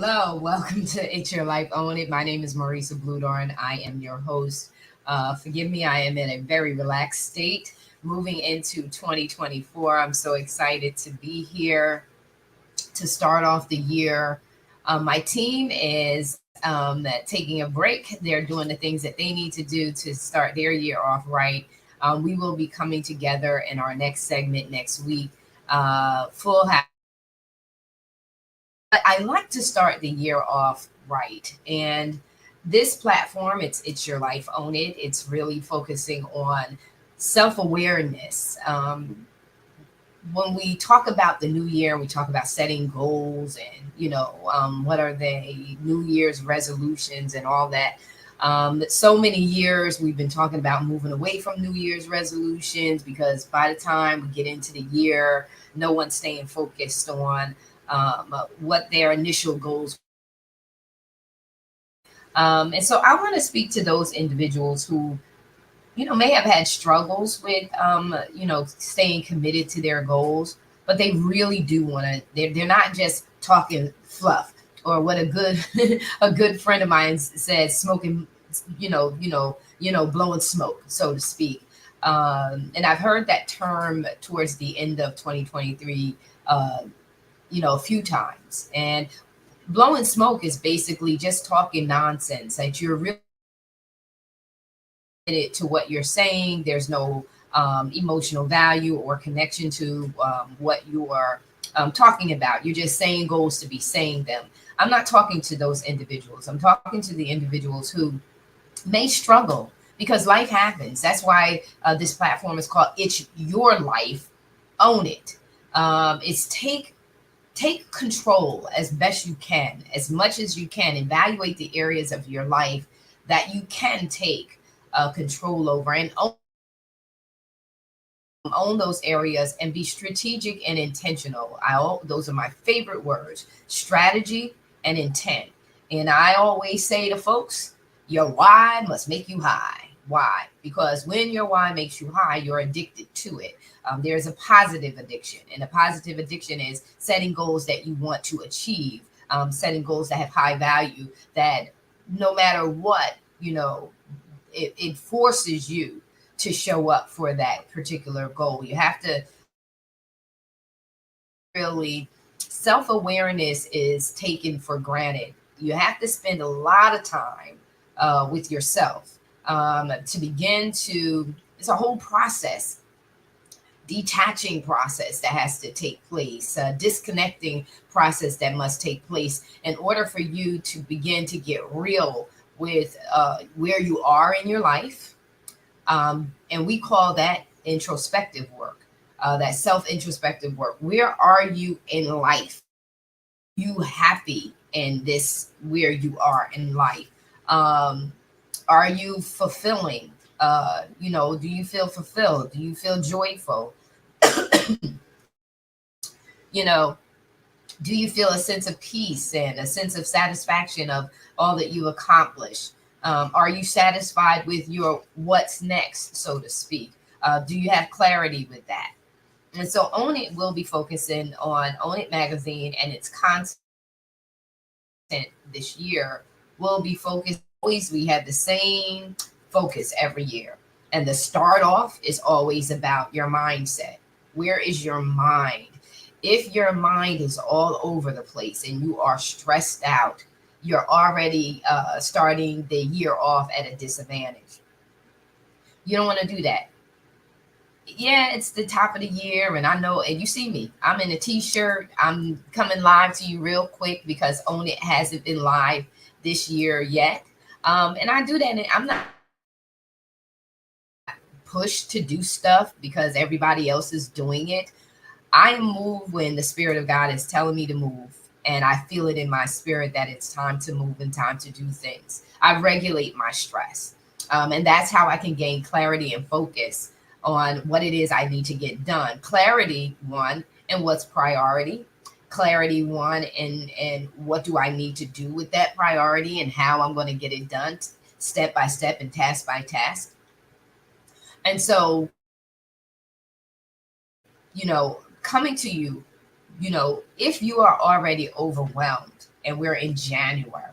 Hello, welcome to It's Your Life, Own It. My name is Marissa Bludorn. I am your host. Forgive me, I am in a very relaxed state moving into 2024. I'm so excited to be here to start off the year. My team is taking a break. They're doing the things that they need to do to start their year off right. We will be coming together in our next segment next week. Full house. But I like to start the year off right. And this platform, it's your life, own it. It's really focusing on self-awareness. When we talk about the new year, we talk about setting goals and, what are they, New Year's resolutions and all that. So many years we've been talking about moving away from New Year's resolutions because by the time we get into the year, no one's staying focused on what their initial goals. And so I want to speak to those individuals who, may have had struggles with, staying committed to their goals, but they really do want to. They're not just talking fluff or what a good a good friend of mine said, smoking, blowing smoke, so to speak. And I've heard that term towards the end of 2023. A few times. And blowing smoke is basically just talking nonsense that you're really committed to what you're saying. There's no emotional value or connection to what you are talking about. You're just saying goals to be saying them. I'm not talking to those individuals. I'm talking to the individuals who may struggle because life happens. That's why this platform is called It's Your Life, Own It. It's take control as best you can, as much as you can. Evaluate the areas of your life that you can take control over and own those areas and be strategic and intentional. Those are my favorite words: strategy and intent. And I always say to folks, your why must make you high. Why? Because when your why makes you high, you're addicted to it. There's a positive addiction, and a positive addiction is setting goals that you want to achieve, setting goals that have high value, that no matter what, it forces you to show up for that particular goal. You have to really, self-awareness is taken for granted. You have to spend a lot of time with yourself to begin to, it's a whole process, detaching process that has to take place, disconnecting process that must take place in order for you to begin to get real with where you are in your life. And we call that introspective work, that self-introspective work. Where are you in life? You happy in this, where you are in life? Are you fulfilling? Do you feel fulfilled? Do you feel joyful? Do you feel a sense of peace and a sense of satisfaction of all that you accomplished? Are you satisfied with your what's next, so to speak? Do you have clarity with that? And so Own It will be focusing on Own It magazine, and its content this year will be focused. Always, we have the same focus every year. And the start off is always about your mindset. Where is your mind? If your mind is all over the place and you are stressed out, you're already starting the year off at a disadvantage. You don't want to do that. Yeah, it's the top of the year, and I know, and you see me, I'm in a t-shirt. I'm coming live to you real quick because Own It hasn't been live this year yet. And I do that, and I'm not pushed to do stuff because everybody else is doing it. I move when the Spirit of God is telling me to move, and I feel it in my spirit that it's time to move and time to do things. I regulate my stress, and that's how I can gain clarity and focus on what it is I need to get done. Clarity, one, and what's priority. Clarity, one, and what do I need to do with that priority and how I'm going to get it done step by step and task by task. And so, coming to you, if you are already overwhelmed and we're in January.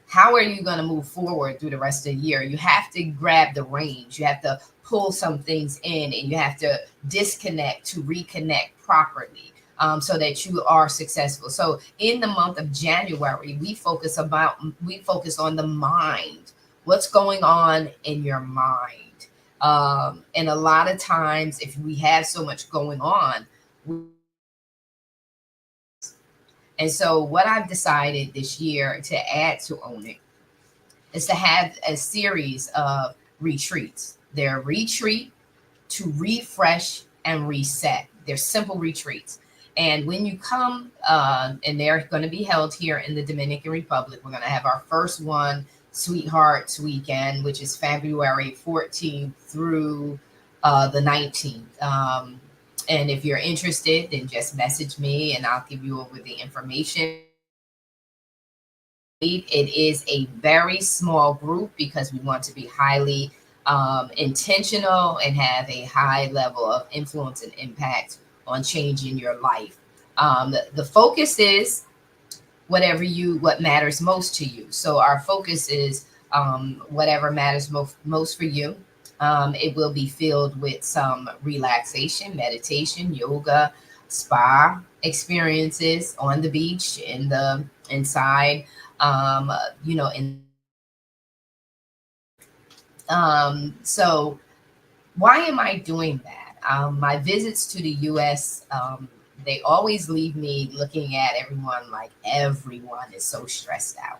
How are you going to move forward through the rest of the year? You have to grab the reins. You have to pull some things in, and you have to disconnect to reconnect properly, so that you are successful. So in the month of January, we focus on the mind. What's going on in your mind? And a lot of times, if we have so much going on, and so what I've decided this year to add to Own It is to have a series of retreats. They're retreat to refresh and reset. They're simple retreats. And when you come, and they're going to be held here in the Dominican Republic, we're going to have our first one, Sweethearts Weekend, which is February 14th through the 19th. And if you're interested, then just message me and I'll give you over the information. It is a very small group because we want to be highly intentional and have a high level of influence and impact on changing your life. The focus is what matters most to you. So our focus is whatever matters most for you. It will be filled with some relaxation, meditation, yoga, spa experiences on the beach, inside, in so why am I doing that? My visits to the US, they always leave me looking at everyone like everyone is so stressed out.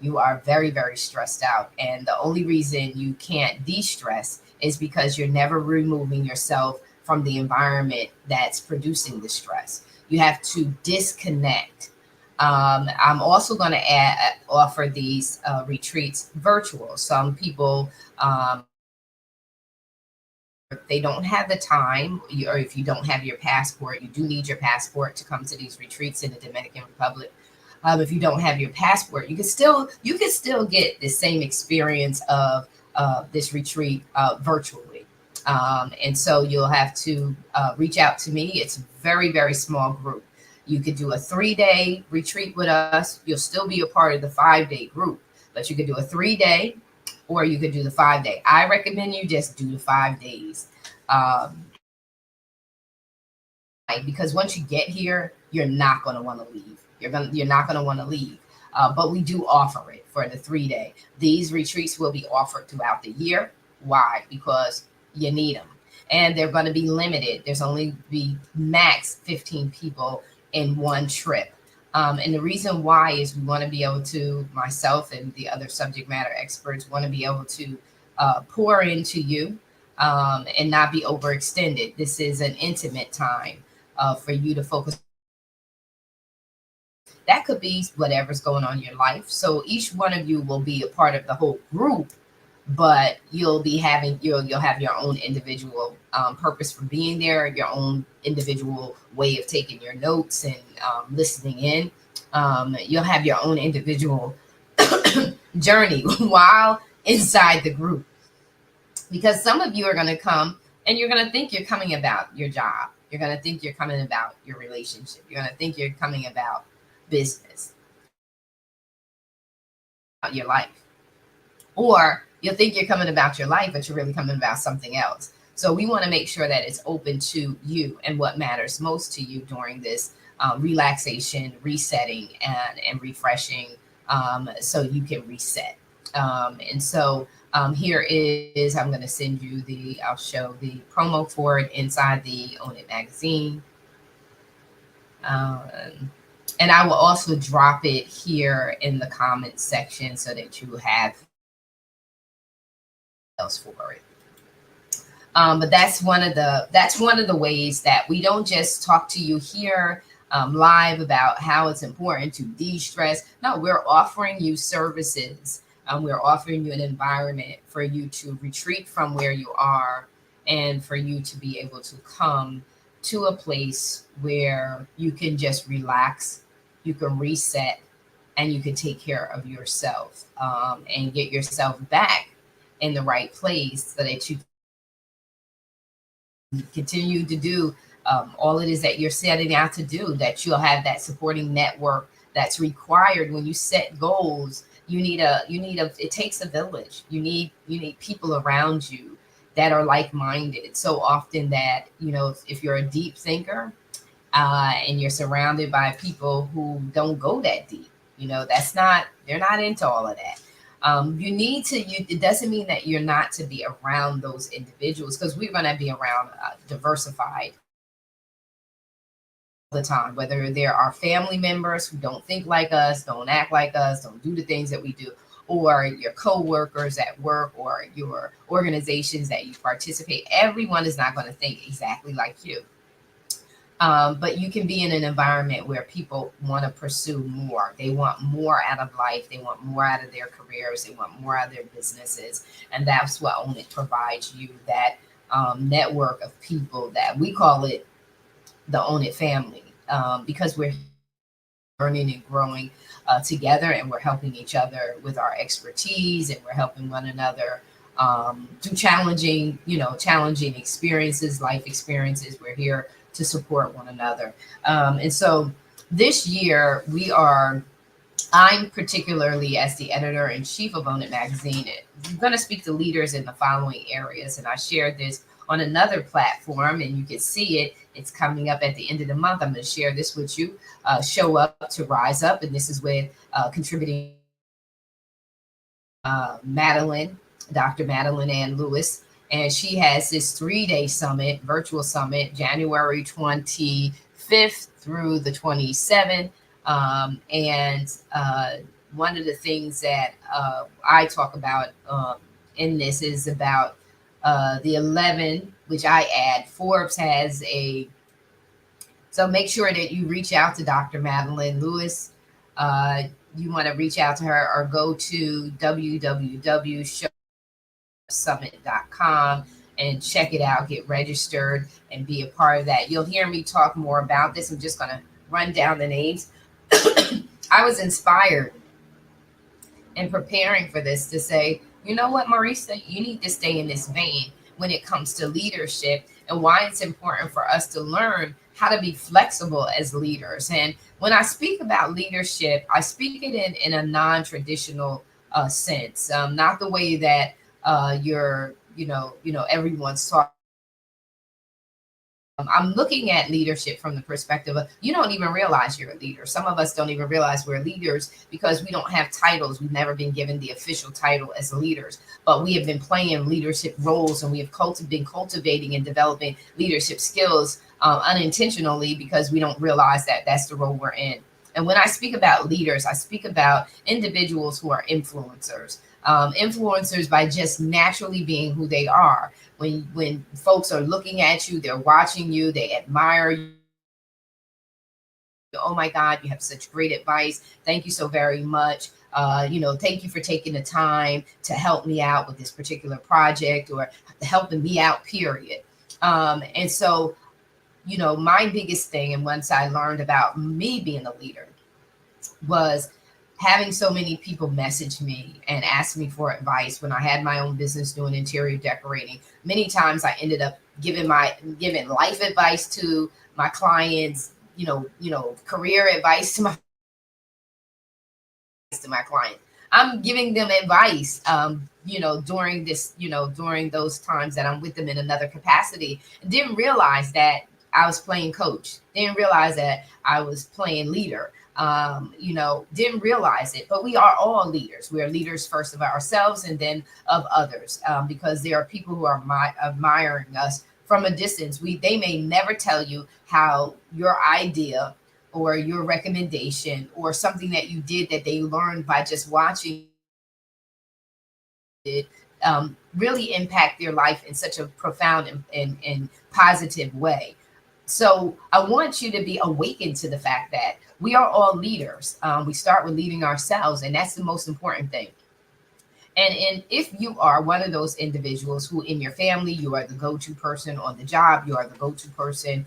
You are very, very stressed out. And the only reason you can't de-stress is because you're never removing yourself from the environment that's producing the stress. You have to disconnect. I'm also going to offer these retreats virtual. Some people, they don't have the time, or if you don't have your passport, you do need your passport to come to these retreats in the Dominican Republic. If you don't have your passport, you can still get the same experience of this retreat virtually. And so you'll have to reach out to me. It's a very, very small group. You could do a 3-day retreat with us. You'll still be a part of the 5-day group, but you could do a 3-day or you could do the 5-day. I recommend you just do the 5 days. Because once you get here, you're not going to want to leave. You're not going to want to leave. But we do offer it for the 3-day. These retreats will be offered throughout the year. Why? Because you need them. And they're going to be limited. There's only be max 15 people in one trip. And the reason why is we want to be able to, myself and the other subject matter experts want to be able to pour into you and not be overextended. This is an intimate time for you to focus. That could be whatever's going on in your life. So each one of you will be a part of the whole group, but you'll have your own individual purpose for being there, your own individual way of taking your notes and listening in. You'll have your own individual journey while inside the group, because some of you are going to come and you're going to think you're coming about your job. You're going to think you're coming about your relationship. You're going to think you're coming about business, about your life. Or you'll think you're coming about your life, but you're really coming about something else. So we want to make sure that it's open to you and what matters most to you during this relaxation, resetting, and refreshing, so you can reset. And so here is, I'm going to send you I'll show the promo for it inside the Own It magazine. And I will also drop it here in the comments section so that you have else for it. But that's one of the ways that we don't just talk to you here live about how it's important to de-stress. No, we're offering you services. We're offering you an environment for you to retreat from where you are and for you to be able to come to a place where you can just relax, you can reset, and you can take care of yourself and get yourself back in the right place so that you continue to do all it is that you're setting out to do, that you'll have that supporting network that's required when you set goals. You need a it takes a village. You need people around you that are like-minded. So often that, if you're a deep thinker, and you're surrounded by people who don't go that deep, they're not into all of that. It doesn't mean that you're not to be around those individuals, because we're going to be around diversified the time, whether there are family members who don't think like us, don't act like us, don't do the things that we do, or your co-workers at work, or your organizations that you participate. Everyone is not going to think exactly like you. But you can be in an environment where people want to pursue more. They want more out of life. They want more out of their careers. They want more out of their businesses. And that's what Own It provides you, that network of people that we call it the Own It family, because we're learning and growing together, and we're helping each other with our expertise, and we're helping one another through challenging experiences, life experiences. We're here to support one another. And so this year I'm particularly, as the editor in chief of Own It magazine, I'm going to speak to leaders in the following areas. And I shared this on another platform, and you can see it. It's coming up at the end of the month. I'm going to share this with you. Show Up to Rise Up. And this is with contributing Madeline, Dr. Madeline Ann Lewis. And she has this 3-day summit, virtual summit, January 25th through the 27th. And one of the things that I talk about in this is about the 11, which I add. Forbes has so make sure that you reach out to Dr. Madeline Lewis. You want to reach out to her, or go to www.showsummit.com and check it out, get registered, and be a part of that. You'll hear me talk more about this. I'm just going to run down the names. I was inspired in preparing for this to say, you know what, Marissa, you need to stay in this vein when it comes to leadership, and why it's important for us to learn how to be flexible as leaders. And when I speak about leadership, I speak it in a non-traditional sense, not the way that everyone's talking. I'm looking at leadership from the perspective of, you don't even realize you're a leader. Some of us don't even realize we're leaders because we don't have titles. We've never been given the official title as leaders, but we have been playing leadership roles, and we have been cultivating and developing leadership skills unintentionally, because we don't realize that that's the role we're in. And when I speak about leaders, I speak about individuals who are influencers. Influencers by just naturally being who they are. When folks are looking at you, they're watching you, they admire you. Oh my God, you have such great advice. Thank you so very much. Thank you for taking the time to help me out with this particular project, or helping me out, period. And so, my biggest thing, and once I learned about me being a leader, was having so many people message me and ask me for advice when I had my own business doing interior decorating. Many times I ended up giving life advice to my clients, career advice to my clients. I'm giving them advice, during those times that I'm with them in another capacity. Didn't realize that I was playing coach. Didn't realize that I was playing leader. Didn't realize it, but we are all leaders. We are leaders first of ourselves, and then of others, because there are people who are admiring us from a distance. They may never tell you how your idea or your recommendation or something that you did that they learned by just watching it really impact their life in such a profound and positive way. So I want you to be awakened to the fact that we are all leaders. We start with leading ourselves, and that's the most important thing. And if you are one of those individuals who in your family, you are the go-to person on the job, you are the go-to person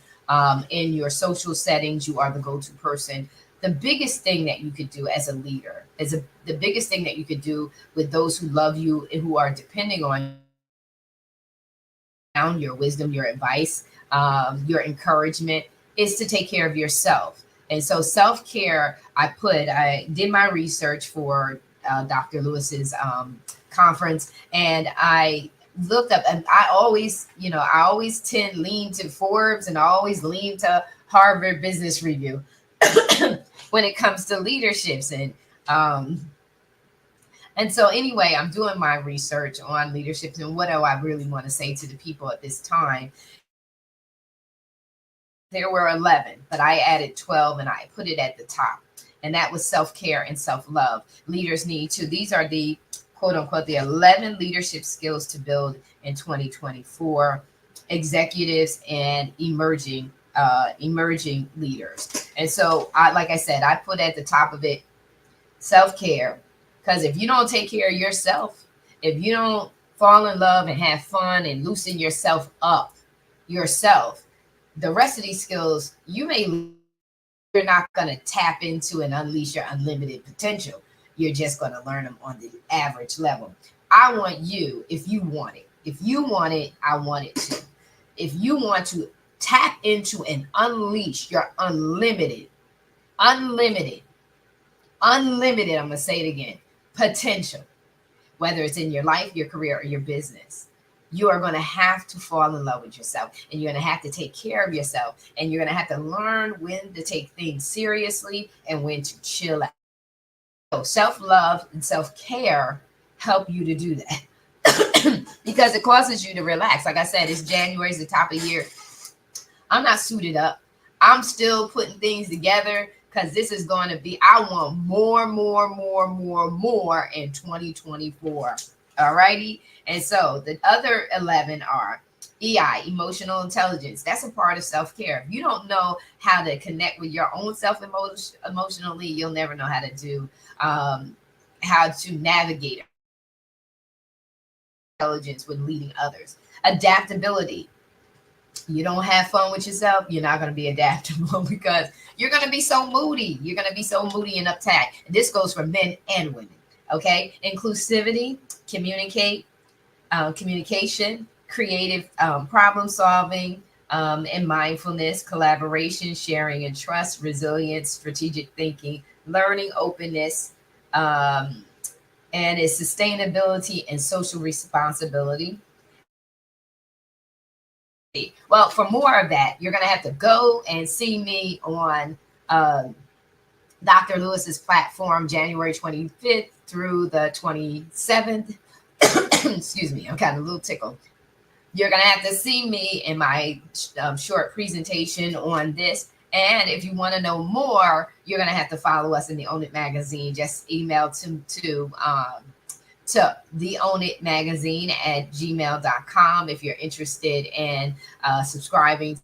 in your social settings, you are the go-to person. The biggest thing that you could do as a leader, the biggest thing that you could do with those who love you and who are depending on your wisdom, your advice, your encouragement, is to take care of yourself. And so self-care, I did my research for Dr. Lewis's conference, and I looked up, and I always, I always tend lean to Forbes, and I always lean to Harvard Business Review when it comes to leaderships. Um, and so anyway, I'm doing my research on leadership, and what do I really want to say to the people at this time. There were 11, but I added 12 and I put it at the top. And that was self-care and self-love. Leaders need to. These are the quote unquote the 11 leadership skills to build in 2024. Executives and emerging leaders. And so like I said, I put at the top of it self-care. Because if you don't take care of if you don't fall in love and have fun and loosen yourself up yourself, the rest of these skills you're not going to tap into and unleash your unlimited potential. You're just going to learn them on the average level. I want you, if you want it, I want it too. If you want to tap into and unleash your unlimited, I'm going to say it again, potential, whether it's in your life, your career, or your business, you are going to have to fall in love with yourself, and you're going to have to take care of yourself, and you're going to have to learn when to take things seriously and when to chill out. So self-love and self-care help you to do that because it causes you to relax. Like I said, it's January, it's the top of the year. I'm not suited up. I'm still putting things together because this is going to be, I want more in 2024. All righty. And so the other 11 are EI, emotional intelligence. That's a part of self-care. If you don't know how to connect with your own self emotionally, you'll never know how to do, how to navigate intelligence when leading others. Adaptability. You don't have fun with yourself, you're not going to be adaptable because you're going to be so moody. You're going to be so moody and uptight. This goes for men and women. Okay. Inclusivity, communication, creative problem solving, and mindfulness, collaboration, sharing and trust, resilience, strategic thinking, learning, openness, and it's sustainability and social responsibility. Well, for more of that, you're going to have to go and see me on Dr. Lewis's platform, January 25th through the 27th. Excuse me, I'm kind of a little tickled. You're going to have to see me in my short presentation on this. And if you want to know more, you're going to have to follow us in the Own It magazine. Just email to the Own It magazine at gmail.com if you're interested in subscribing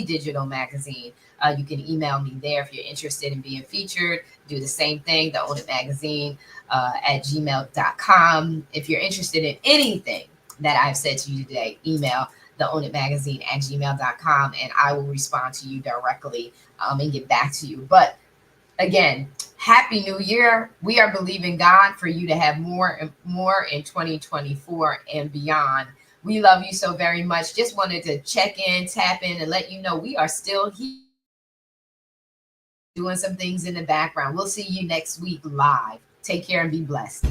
digital magazine. You can email me there if you're interested in being featured. Do the same thing, the Own It magazine at gmail.com. If you're interested in anything that I've said to you today, email the Own It magazine at gmail.com and I will respond to you directly and get back to you. But again, Happy New Year. We are believing God for you to have more and more in 2024 and beyond. We love you so very much. Just wanted to check in, tap in, and let you know we are still here doing some things in the background. We'll see you next week live. Take care and be blessed.